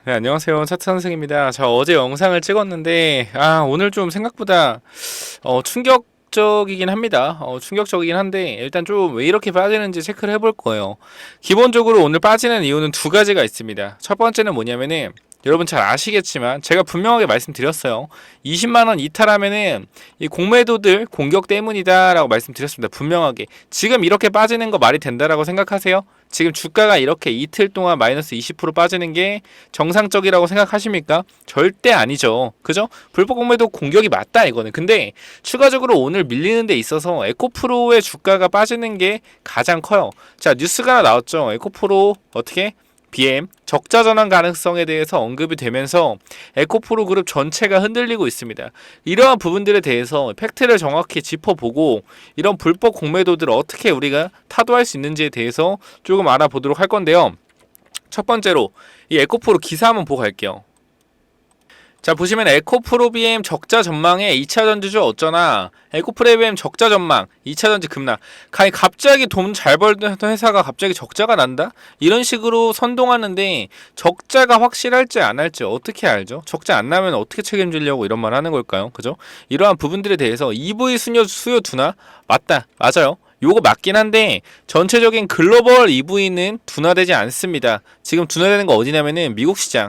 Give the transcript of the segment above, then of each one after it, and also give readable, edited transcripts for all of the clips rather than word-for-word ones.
네, 안녕하세요. 차트 선생입니다. 저 어제 영상을 찍었는데, 오늘 좀 생각보다, 충격적이긴 합니다. 충격적이긴 한데, 일단 좀 왜 이렇게 빠지는지 체크를 해볼 거예요. 기본적으로 오늘 빠지는 이유는 두 가지가 있습니다. 첫 번째는 뭐냐면은, 여러분 잘 아시겠지만, 제가 분명하게 말씀드렸어요. 20만원 이탈하면은, 이 공매도들 공격 때문이다라고 말씀드렸습니다. 분명하게. 지금 이렇게 빠지는 거 말이 된다라고 생각하세요? 지금 주가가 이렇게 이틀 동안 마이너스 20% 빠지는 게 정상적이라고 생각하십니까? 절대 아니죠. 그죠? 불법 공매도 공격이 맞다 이거는. 근데 추가적으로 오늘 밀리는 데 있어서 에코프로의 주가가 빠지는 게 가장 커요. 자, 뉴스가 하나 나왔죠. 에코프로 어떻게? BM 적자 전환 가능성에 대해서 언급이 되면서 에코프로 그룹 전체가 흔들리고 있습니다. 이러한 부분들에 대해서 팩트를 정확히 짚어보고 이런 불법 공매도들을 어떻게 우리가 타도할 수 있는지에 대해서 조금 알아보도록 할 건데요. 첫 번째로 이 에코프로 기사 한번 보고 갈게요. 자, 보시면 에코프로 BM 적자 전망에 2차 전지주 어쩌나, 에코프로 BM 적자 전망 2차 전지 급락. 갑자기 돈 잘 벌던 회사가 갑자기 적자가 난다? 이런 식으로 선동하는데 적자가 확실할지 안 할지 어떻게 알죠? 적자 안 나면 어떻게 책임지려고 이런 말 하는 걸까요? 그죠? 이러한 부분들에 대해서 EV 수요 둔화 맞다. 맞아요. 요거 맞긴 한데 전체적인 글로벌 EV는 둔화되지 않습니다. 지금 둔화되는 거 어디냐면은 미국 시장.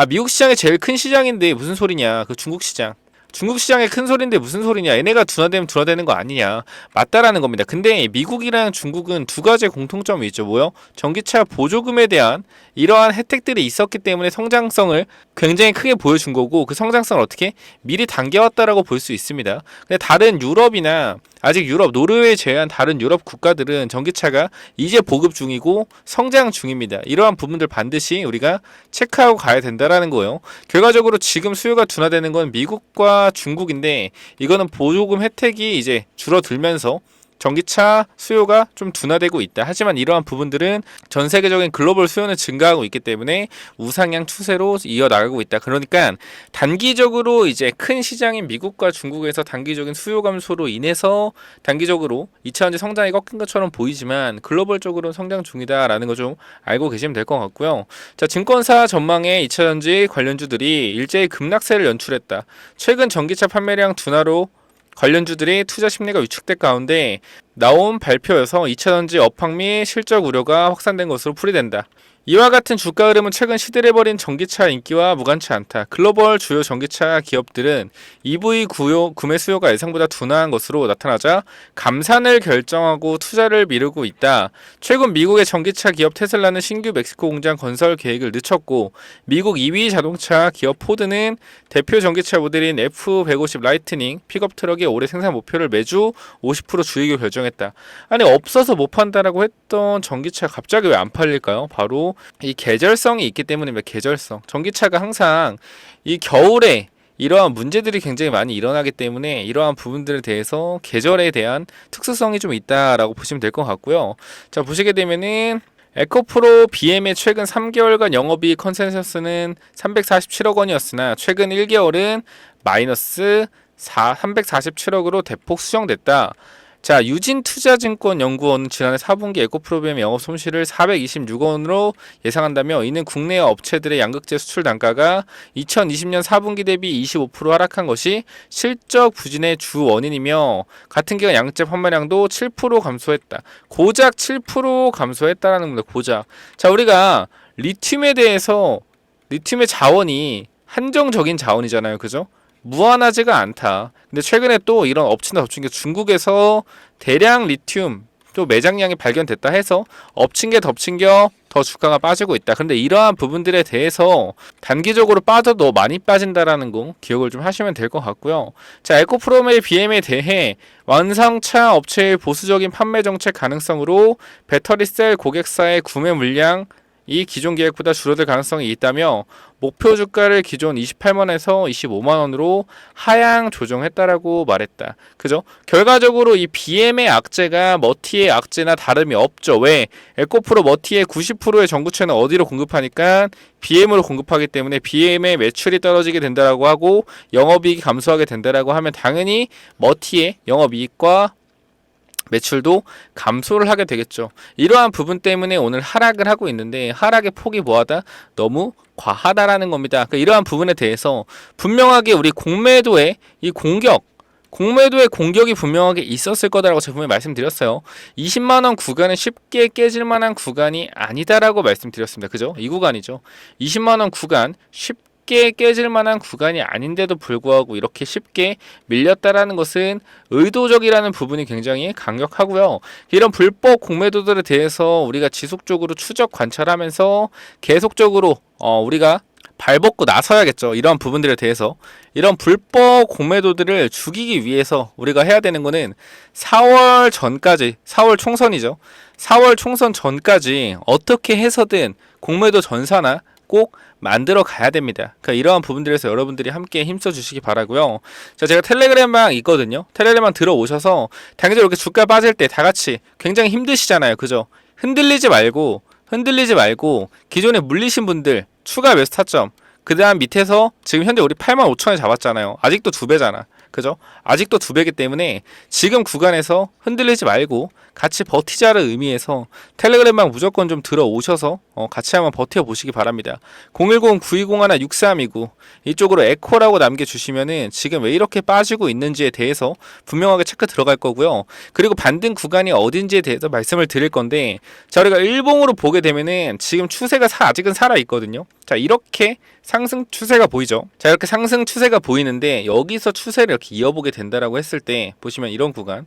미국 시장이 제일 큰 시장인데 무슨 소리냐. 그 중국 시장. 중국 시장의 큰 소리인데 무슨 소리냐. 얘네가 둔화되면 둔화되는 거 아니냐. 맞다라는 겁니다. 근데 미국이랑 중국은 두 가지 공통점이 있죠. 뭐요? 전기차 보조금에 대한 이러한 혜택들이 있었기 때문에 성장성을 굉장히 크게 보여준 거고, 그 성장성을 어떻게 미리 당겨왔다라고 볼 수 있습니다. 근데 다른 유럽이나 아직 유럽, 노르웨이 제외한 다른 유럽 국가들은 전기차가 이제 보급 중이고 성장 중입니다. 이러한 부분들 반드시 우리가 체크하고 가야 된다라는 거예요. 결과적으로 지금 수요가 둔화되는 건 미국과 중국인데, 이거는 보조금 혜택이 이제 줄어들면서 전기차 수요가 좀 둔화되고 있다. 하지만 이러한 부분들은 전 세계적인 글로벌 수요는 증가하고 있기 때문에 우상향 추세로 이어나가고 있다. 그러니까 단기적으로 이제 큰 시장인 미국과 중국에서 단기적인 수요 감소로 인해서 단기적으로 2차전지 성장이 꺾인 것처럼 보이지만 글로벌적으로는 성장 중이다라는 거 좀 알고 계시면 될 것 같고요. 자, 증권사 전망에 2차전지 관련주들이 일제히 급락세를 연출했다. 최근 전기차 판매량 둔화로 관련주들이 투자 심리가 위축된 가운데 나온 발표여서 2차전지 업황 및 실적 우려가 확산된 것으로 풀이된다. 이와 같은 주가 흐름은 최근 시들해버린 전기차 인기와 무관치 않다. 글로벌 주요 전기차 기업들은 EV 구매 수요가 예상보다 둔화한 것으로 나타나자 감산을 결정하고 투자를 미루고 있다. 최근 미국의 전기차 기업 테슬라는 신규 멕시코 공장 건설 계획을 늦췄고, 미국 2위 자동차 기업 포드는 대표 전기차 모델인 F150 라이트닝 픽업 트럭의 올해 생산 목표를 매주 50% 줄이기로 결정했다. 아니, 없어서 못 판다라고 했던 전기차 갑자기 왜 안 팔릴까요? 바로 이 계절성이 있기 때문입니다. 계절성. 전기차가 항상 이 겨울에 이러한 문제들이 굉장히 많이 일어나기 때문에 이러한 부분들에 대해서 계절에 대한 특수성이 좀 있다라고 보시면 될 것 같고요. 자, 보시게 되면은 에코프로 BM의 최근 3개월간 영업이익 컨센서스는 347억 원이었으나 최근 1개월은 마이너스 347억으로 대폭 수정됐다. 자, 유진투자증권연구원은 지난해 4분기 에코프로비엠 영업 손실을 426원으로 예상한다며, 이는 국내 업체들의 양극재 수출 단가가 2020년 4분기 대비 25% 하락한 것이 실적 부진의 주 원인이며, 같은 기간 양극재 판매량도 7% 감소했다. 고작 7% 감소했다라는 겁니다. 고작. 자, 우리가 리튬에 대해서, 리튬의 자원이 한정적인 자원이잖아요. 그죠? 무한하지가 않다. 근데 최근에 또 이런 엎친다 덮친 게 중국에서 대량 리튬 또 매장량이 발견됐다 해서 엎친 게 덮친 겨 더 주가가 빠지고 있다. 근데 이러한 부분들에 대해서 단기적으로 빠져도 많이 빠진다라는 거 기억을 좀 하시면 될 것 같고요. 자, 에코프롬의 BM에 대해 완성차 업체의 보수적인 판매 정책 가능성으로 배터리셀 고객사의 구매 물량 이 기존 계획보다 줄어들 가능성이 있다며, 목표 주가를 기존 28만원에서 25만원으로 하향 조정했다라고 말했다. 그죠? 결과적으로 이 BM의 악재가 머티의 악재나 다름이 없죠. 왜? 에코프로 머티의 90%의 전구체는 어디로 공급하니까 BM으로 공급하기 때문에 BM의 매출이 떨어지게 된다라고 하고 영업이익이 감소하게 된다라고 하면 당연히 머티의 영업이익과 매출도 감소를 하게 되겠죠. 이러한 부분 때문에 오늘 하락을 하고 있는데 하락의 폭이 뭐하다? 너무 과하다라는 겁니다. 그러니까 이러한 부분에 대해서 분명하게 우리 공매도의 이 공매도의 공격이 분명하게 있었을 거다라고 제가 분명히 말씀드렸어요. 20만원 구간은 쉽게 깨질 만한 구간이 아니다라고 말씀드렸습니다. 그죠? 이 구간이죠. 20만원 구간 쉽게 깨질 만한 구간이 아닌데도 불구하고 이렇게 쉽게 밀렸다라는 것은 의도적이라는 부분이 굉장히 강력하고요. 이런 불법 공매도들에 대해서 우리가 지속적으로 추적 관찰하면서 계속적으로 우리가 발벗고 나서야겠죠. 이런 부분들에 대해서 이런 불법 공매도들을 죽이기 위해서 우리가 해야 되는 거는 4월 전까지 4월 총선이죠. 4월 총선 전까지 어떻게 해서든 공매도 전산화 꼭 만들어 가야 됩니다. 그러니까 이러한 부분들에서 여러분들이 함께 힘써 주시기 바라고요. 자, 제가 텔레그램방 있거든요. 텔레그램방 들어오셔서 당연히 이렇게 주가 빠질 때 다 같이 굉장히 힘드시잖아요. 그죠? 흔들리지 말고 기존에 물리신 분들 추가 매수 타점 그 다음 밑에서 지금 현재 우리 85,000원 잡았잖아요. 아직도 2배잖아. 그죠? 아직도 2배이기 때문에 지금 구간에서 흔들리지 말고 같이 버티자를 의미해서 텔레그램방 무조건 좀 들어오셔서 같이 한번 버텨보시기 바랍니다. 010-9201-6329 이쪽으로 에코라고 남겨주시면은 지금 왜 이렇게 빠지고 있는지에 대해서 분명하게 체크 들어갈 거고요. 그리고 반등 구간이 어딘지에 대해서 말씀을 드릴 건데 자, 우리가 일봉으로 보게 되면은 지금 추세가 아직은 살아있거든요. 자, 이렇게 상승 추세가 보이죠. 자, 이렇게 상승 추세가 보이는데 여기서 추세를 이렇게 이어보게 된다라고 했을 때 보시면 이런 구간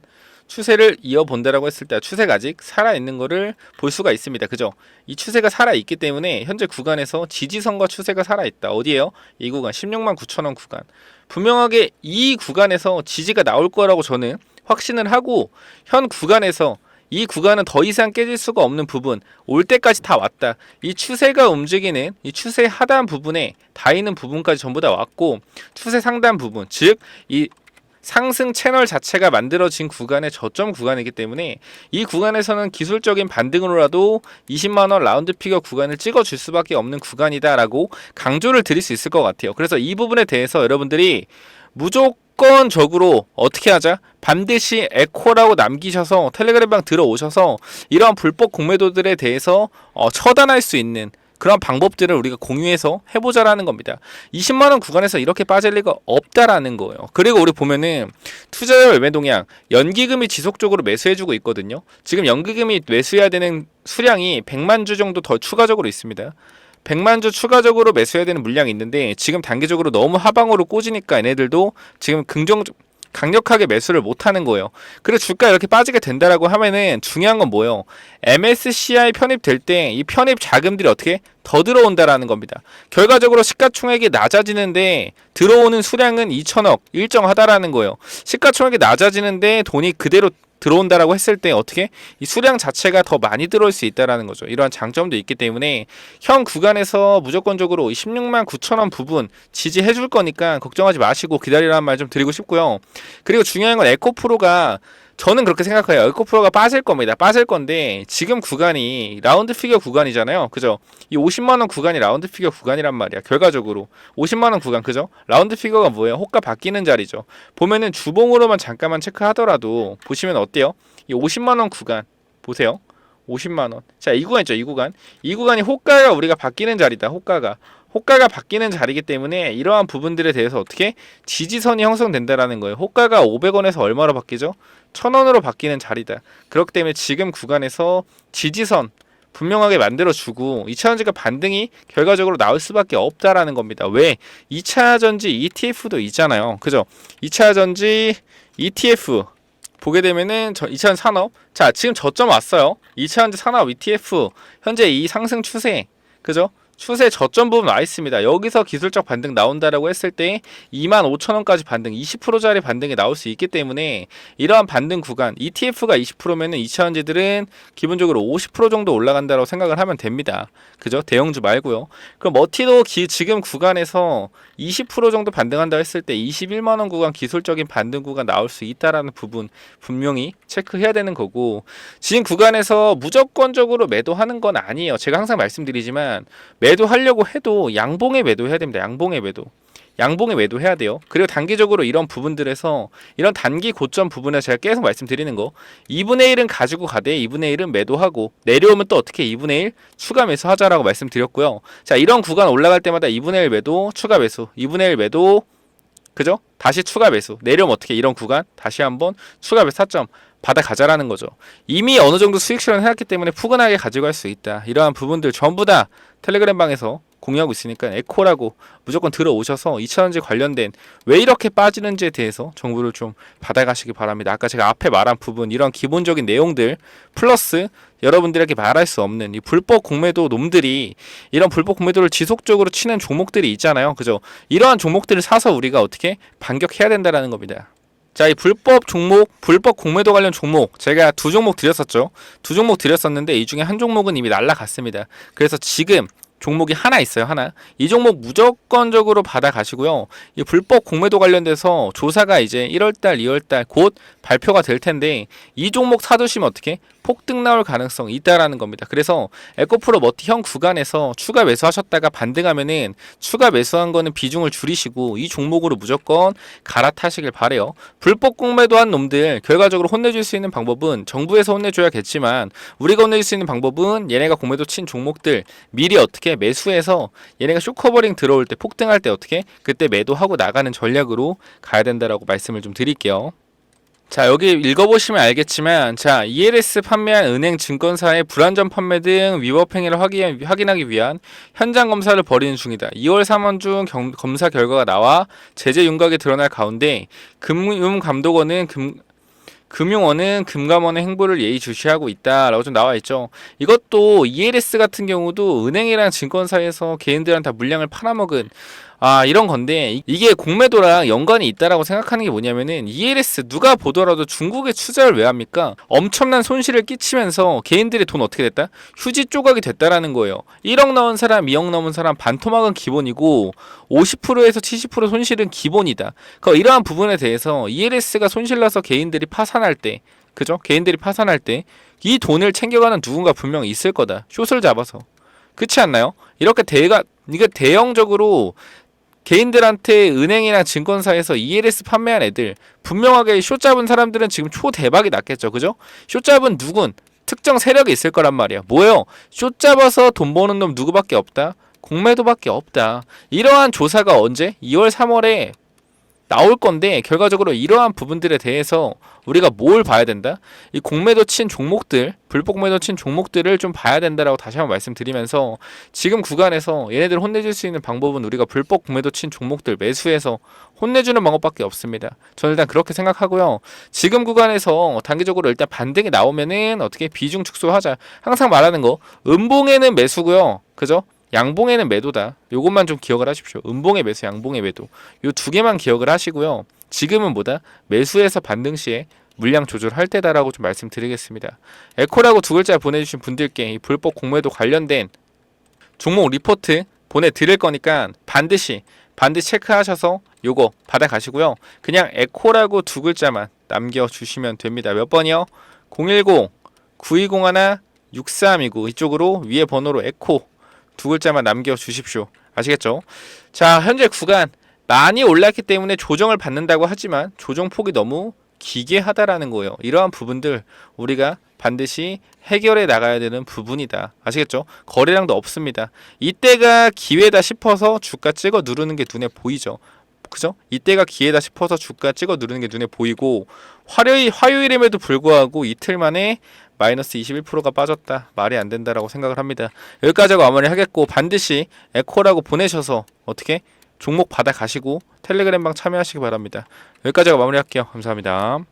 추세를 이어본다라고 했을 때 추세가 아직 살아있는 거를 볼 수가 있습니다. 그죠? 이 추세가 살아있기 때문에 현재 구간에서 지지선과 추세가 살아있다. 어디에요? 이 구간 169,000원 구간 분명하게 이 구간에서 지지가 나올 거라고 저는 확신을 하고 현 구간에서 이 구간은 더 이상 깨질 수가 없는 부분 올 때까지 다 왔다. 이 추세가 움직이는 이 추세 하단 부분에 닿이는 부분까지 전부 다 왔고 추세 상단 부분 즉 이 상승 채널 자체가 만들어진 구간의 저점 구간이기 때문에 이 구간에서는 기술적인 반등으로라도 20만원 라운드 피겨 구간을 찍어줄 수밖에 없는 구간이다라고 강조를 드릴 수 있을 것 같아요. 그래서 이 부분에 대해서 여러분들이 무조건적으로 어떻게 하자? 반드시 에코라고 남기셔서 텔레그램방 들어오셔서 이러한 불법 공매도들에 대해서 처단할 수 있는 그런 방법들을 우리가 공유해서 해보자라는 겁니다. 20만원 구간에서 이렇게 빠질 리가 없다라는 거예요. 그리고 우리 보면은 투자자 매매 동향 연기금이 지속적으로 매수해주고 있거든요. 지금 연기금이 매수해야 되는 수량이 100만 주 정도 더 추가적으로 있습니다. 100만 주 추가적으로 매수해야 되는 물량이 있는데 지금 단기적으로 너무 하방으로 꽂으니까 얘네들도 지금 강력하게 매수를 못하는 거예요. 그래서 주가 이렇게 빠지게 된다라고 하면은 중요한 건 뭐예요? MSCI 편입될 때 이 편입 자금들이 어떻게 더 들어온다라는 겁니다. 결과적으로 시가총액이 낮아지는데 들어오는 수량은 2천억 일정하다라는 거예요. 시가총액이 낮아지는데 돈이 그대로 들어온다라고 했을 때 어떻게 이 수량 자체가 더 많이 들어올 수 있다라는 거죠. 이러한 장점도 있기 때문에 현 구간에서 무조건적으로 16만 9천원 부분 지지해 줄 거니까 걱정하지 마시고 기다리라는 말 좀 드리고 싶고요. 그리고 중요한 건 에코프로가 저는 그렇게 생각해요. 에코프로가 빠질 겁니다. 빠질 건데 지금 구간이 라운드 피겨 구간이잖아요. 그죠? 이 50만원 구간이 라운드 피겨 구간이란 말이야. 결과적으로 50만원 구간 그죠? 라운드 피겨가 뭐예요? 호가 바뀌는 자리죠. 보면은 주봉으로만 잠깐만 체크하더라도 보시면 어때요? 이 50만원 구간 보세요. 50만원. 자, 이 구간 있죠. 이 구간. 이 구간이 호가가 우리가 바뀌는 자리다. 호가가 바뀌는 자리이기 때문에 이러한 부분들에 대해서 어떻게 지지선이 형성된다라는 거예요. 호가가 500원에서 얼마로 바뀌죠? 1000원으로 바뀌는 자리다. 그렇기 때문에 지금 구간에서 지지선 분명하게 만들어주고 2차전지가 반등이 결과적으로 나올 수밖에 없다라는 겁니다. 왜? 2차전지 ETF도 있잖아요. 그죠? 2차전지 ETF 보게 되면은 2차전지 산업 자 지금 저점 왔어요. 2차전지 산업 ETF 현재 이 상승 추세 그죠? 추세 저점 부분 와 있습니다. 여기서 기술적 반등 나온다라고 했을 때 25,000원까지 반등 20%짜리 반등이 나올 수 있기 때문에 이러한 반등 구간 ETF가 20%면은 2차전지들은 기본적으로 50% 정도 올라간다고 생각을 하면 됩니다. 그죠? 대형주 말고요. 그럼 머티도 지금 구간에서 20% 정도 반등한다고 했을 때 21만원 구간 기술적인 반등 구간 나올 수 있다라는 부분 분명히 체크해야 되는 거고 지금 구간에서 무조건적으로 매도하는 건 아니에요. 제가 항상 말씀드리지만 매도하려고 해도 양봉에 매도해야 됩니다. 양봉에 매도. 양봉에 매도해야 돼요. 그리고 단기적으로 이런 부분들에서 이런 단기 고점 부분에 제가 계속 말씀드리는 거 2분의 1은 가지고 가되 2분의 1은 매도하고 내려오면 또 어떻게 2분의 1 추가 매수 하자라고 말씀드렸고요. 자, 이런 구간 올라갈 때마다 2분의 1 매도 추가 매수 2분의 1 매도 그죠? 다시 추가 매수 내려오면 어떻게 이런 구간 다시 한번 추가 매수 타점 받아가자라는 거죠. 이미 어느 정도 수익 실현해왔기 때문에 푸근하게 가지고 갈 수 있다. 이러한 부분들 전부 다 텔레그램 방에서 공유하고 있으니까 에코라고 무조건 들어오셔서 2차전지 관련된 왜 이렇게 빠지는지에 대해서 정보를 좀 받아가시기 바랍니다. 아까 제가 앞에 말한 부분 이런 기본적인 내용들 플러스 여러분들에게 말할 수 없는 이 불법 공매도 놈들이 이런 불법 공매도를 지속적으로 치는 종목들이 있잖아요. 그죠? 이러한 종목들을 사서 우리가 어떻게 반격해야 된다라는 겁니다. 자, 이 불법 종목, 불법 공매도 관련 종목 제가 두 종목 드렸었죠. 두 종목 드렸었는데 이 중에 한 종목은 이미 날라갔습니다. 그래서 지금 종목이 하나 있어요. 하나. 이 종목 무조건적으로 받아가시고요. 이 불법 공매도 관련돼서 조사가 이제 1월달, 2월달 곧 발표가 될 텐데 이 종목 사두시면 어떻게? 폭등 나올 가능성이 있다라는 겁니다. 그래서 에코프로 머티 형 구간에서 추가 매수하셨다가 반등하면은 추가 매수한 거는 비중을 줄이시고 이 종목으로 무조건 갈아타시길 바래요. 불법 공매도한 놈들 결과적으로 혼내줄 수 있는 방법은 정부에서 혼내줘야겠지만 우리가 혼내줄 수 있는 방법은 얘네가 공매도 친 종목들 미리 어떻게 매수해서 얘네가 쇼커버링 들어올 때 폭등할 때 어떻게 그때 매도하고 나가는 전략으로 가야 된다라고 말씀을 좀 드릴게요. 자, 여기 읽어보시면 알겠지만 자, ELS 판매한 은행 증권사의 불안전 판매 등 위법 행위를 확인하기 위한 현장 검사를 벌이는 중이다. 2월 3월 중 검사 결과가 나와 제재 윤곽이 드러날 가운데 금융감독원은 금감원의 행보를 예의주시하고 있다라고 좀 나와 있죠. 이것도 ELS 같은 경우도 은행이랑 증권사에서 개인들한테 다 물량을 팔아먹은 이런 건데 이게 공매도랑 연관이 있다라고 생각하는 게 뭐냐면은 ELS 누가 보더라도 중국에 투자를 왜 합니까? 엄청난 손실을 끼치면서 개인들의 돈 어떻게 됐다? 휴지 조각이 됐다라는 거예요. 1억 넣은 사람, 2억 넣은 사람 반토막은 기본이고 50%에서 70% 손실은 기본이다. 그러니까 이러한 부분에 대해서 ELS가 손실나서 개인들이 파산할 때 그죠? 개인들이 파산할 때 이 돈을 챙겨가는 누군가 분명히 있을 거다. 숏을 잡아서. 그렇지 않나요? 이렇게 이게 대형적으로 개인들한테 은행이나 증권사에서 ELS 판매한 애들 분명하게 숏 잡은 사람들은 지금 초대박이 났겠죠. 그죠? 숏 잡은 누군 특정 세력이 있을 거란 말이야. 뭐예요? 숏 잡아서 돈 버는 놈 누구밖에 없다? 공매도밖에 없다. 이러한 조사가 언제? 2월 3월에 나올 건데 결과적으로 이러한 부분들에 대해서 우리가 뭘 봐야 된다? 이 공매도 친 종목들, 불법 공매도 친 종목들을 좀 봐야 된다라고 다시 한번 말씀드리면서 지금 구간에서 얘네들 혼내줄 수 있는 방법은 우리가 불법 공매도 친 종목들 매수해서 혼내주는 방법밖에 없습니다. 저는 일단 그렇게 생각하고요. 지금 구간에서 단기적으로 일단 반등이 나오면은 어떻게 비중 축소하자. 항상 말하는 거 음봉에는 매수고요. 그죠? 양봉에는 매도다. 요것만 좀 기억을 하십시오. 음봉의 매수, 양봉의 매도. 요 두 개만 기억을 하시고요. 지금은 뭐다? 매수해서 반등 시에 물량 조절할 때다라고 좀 말씀드리겠습니다. 에코라고 두 글자 보내주신 분들께 이 불법 공매도 관련된 종목 리포트 보내드릴 거니까 반드시 체크하셔서 요거 받아가시고요. 그냥 에코라고 두 글자만 남겨주시면 됩니다. 몇 번이요? 010-9201-6329 이쪽으로 위에 번호로 에코 두 글자만 남겨주십시오. 아시겠죠? 자, 현재 구간 많이 올랐기 때문에 조정을 받는다고 하지만 조정폭이 너무 기괴하다라는 거예요. 이러한 부분들 우리가 반드시 해결해 나가야 되는 부분이다. 아시겠죠? 거래량도 없습니다. 이때가 기회다 싶어서 주가 찍어 누르는 게 눈에 보이죠. 그죠? 이때가 기회다 싶어서 주가 찍어 누르는 게 눈에 보이고 화요일임에도 불구하고 이틀 만에 마이너스 21%가 빠졌다. 말이 안 된다라고 생각을 합니다. 여기까지 하고 마무리 하겠고 반드시 에코라고 보내셔서 어떻게 종목 받아 가시고 텔레그램방 참여하시기 바랍니다. 여기까지 하고 마무리할게요. 감사합니다.